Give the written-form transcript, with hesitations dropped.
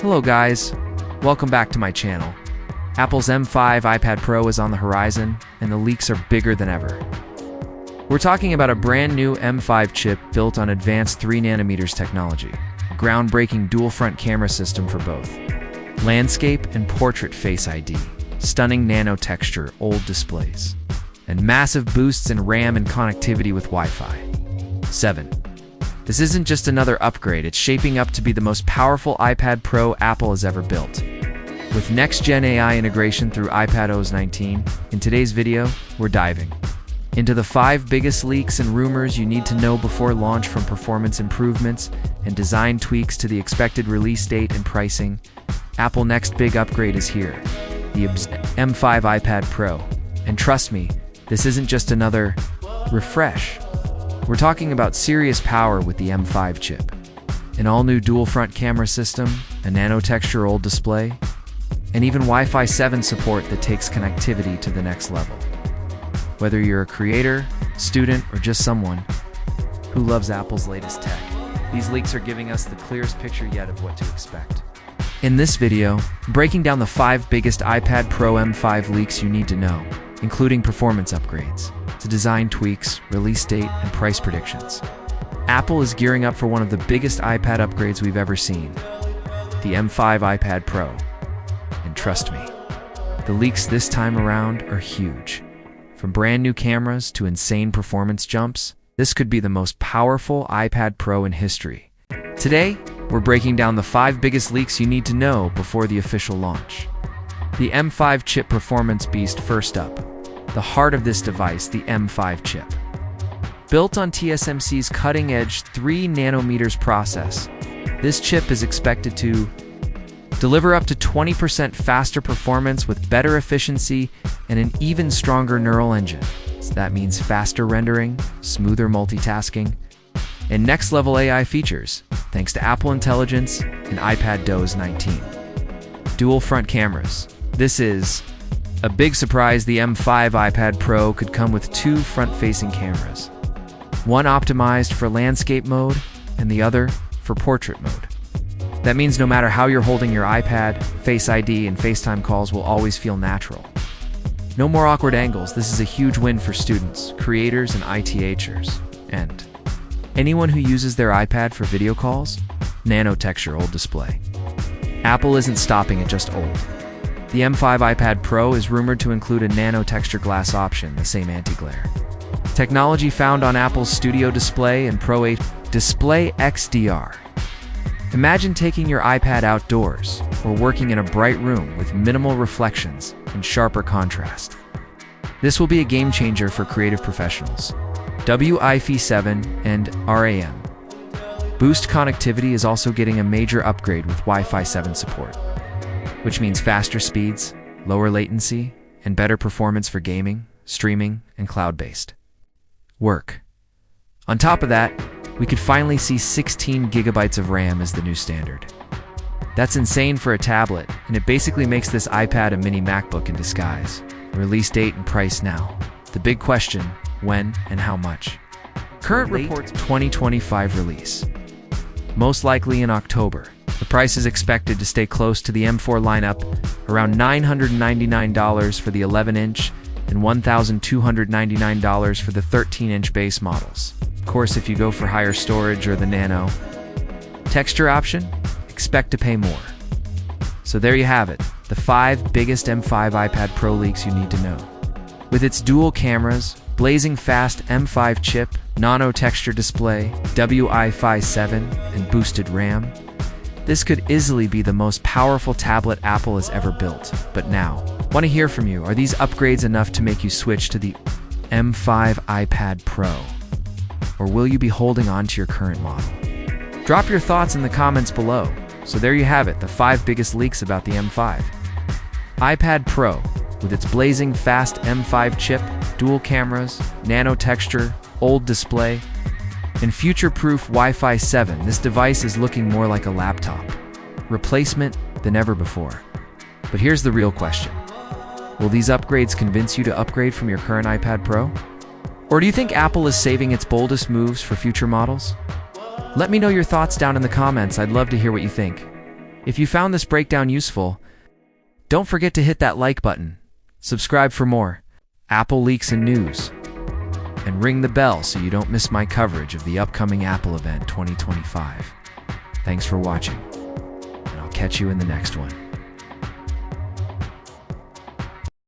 Hello guys, welcome back to my channel. Apple's M5 iPad Pro is on the horizon, and the leaks are bigger than ever. We're talking about a brand new M5 chip built on advanced 3nm technology, a groundbreaking dual-front camera system for both landscape and portrait Face ID, stunning nano-texture OLED displays, and massive boosts in RAM and connectivity with Wi-Fi 7. This isn't just another upgrade, it's shaping up to be the most powerful iPad Pro Apple has ever built. With next-gen AI integration through iPadOS 19, in today's video, we're diving into the 5 biggest leaks and rumors you need to know before launch, from performance improvements and design tweaks to the expected release date and pricing. Apple's next big upgrade is here, the M5 iPad Pro. And trust me, this isn't just another refresh. We're talking about serious power with the M5 chip. An all-new dual-front camera system, a nano-texture OLED display, and even Wi-Fi 7 support that takes connectivity to the next level. Whether you're a creator, student, or just someone who loves Apple's latest tech, these leaks are giving us the clearest picture yet of what to expect. In this video, I'm breaking down the 5 biggest iPad Pro M5 leaks you need to know, including performance upgrades, to design tweaks, release date, and price predictions. Apple is gearing up for one of the biggest iPad upgrades we've ever seen, the M5 iPad Pro. And trust me, the leaks this time around are huge. From brand new cameras to insane performance jumps, this could be the most powerful iPad Pro in history. Today, we're breaking down the 5 biggest leaks you need to know before the official launch. The M5 chip performance beast first up. The heart of this device, the M5 chip. Built on TSMC's cutting-edge 3nm process, this chip is expected to deliver up to 20% faster performance with better efficiency and an even stronger neural engine. So that means faster rendering, smoother multitasking, and next-level AI features, thanks to Apple Intelligence and iPadOS 19. Dual front cameras. This is a big surprise. The M5 iPad Pro could come with 2 front-facing cameras, one optimized for landscape mode and the other for portrait mode. That means no matter how you're holding your iPad, Face ID and FaceTime calls will always feel natural. No more awkward angles. This is a huge win for students, creators, and ITHers. And anyone who uses their iPad for video calls? Nano-texture OLED display. Apple isn't stopping at just OLED. The M5 iPad Pro is rumored to include a nano-texture glass option, the same anti-glare technology found on Apple's Studio Display and Pro 8 Display XDR. Imagine taking your iPad outdoors or working in a bright room with minimal reflections and sharper contrast. This will be a game changer for creative professionals. Wi-Fi 7 and RAM. Boost connectivity is also getting a major upgrade with Wi-Fi 7 support, which means faster speeds, lower latency, and better performance for gaming, streaming, and cloud-based work. On top of that, we could finally see 16 GB of RAM as the new standard. That's insane for a tablet, and it basically makes this iPad a mini MacBook in disguise. Release date and price now. The big question, when and how much? Current reports 2025 release, most likely in October. The price is expected to stay close to the M4 lineup, around $999 for the 11-inch and $1,299 for the 13-inch base models. Of course, if you go for higher storage or the nano texture option, expect to pay more. So there you have it, the 5 biggest M5 iPad Pro leaks you need to know. With its dual cameras, blazing fast M5 chip, nano-texture display, Wi-Fi 7, and boosted RAM, this could easily be the most powerful tablet Apple has ever built. But now, want to hear from you. Are these upgrades enough to make you switch to the M5 iPad Pro? Or will you be holding on to your current model? Drop your thoughts in the comments below. So there you have it, the 5 biggest leaks about the M5 iPad Pro. With its blazing fast M5 chip, dual cameras, nano-texture, OLED display, and future-proof Wi-Fi 7, this device is looking more like a laptop replacement than ever before. But here's the real question. Will these upgrades convince you to upgrade from your current iPad Pro? Or do you think Apple is saving its boldest moves for future models? Let me know your thoughts down in the comments. I'd love to hear what you think. If you found this breakdown useful, don't forget to hit that like button, subscribe for more Apple leaks and news, and ring the bell so you don't miss my coverage of the upcoming Apple event 2025. Thanks for watching, and I'll catch you in the next one.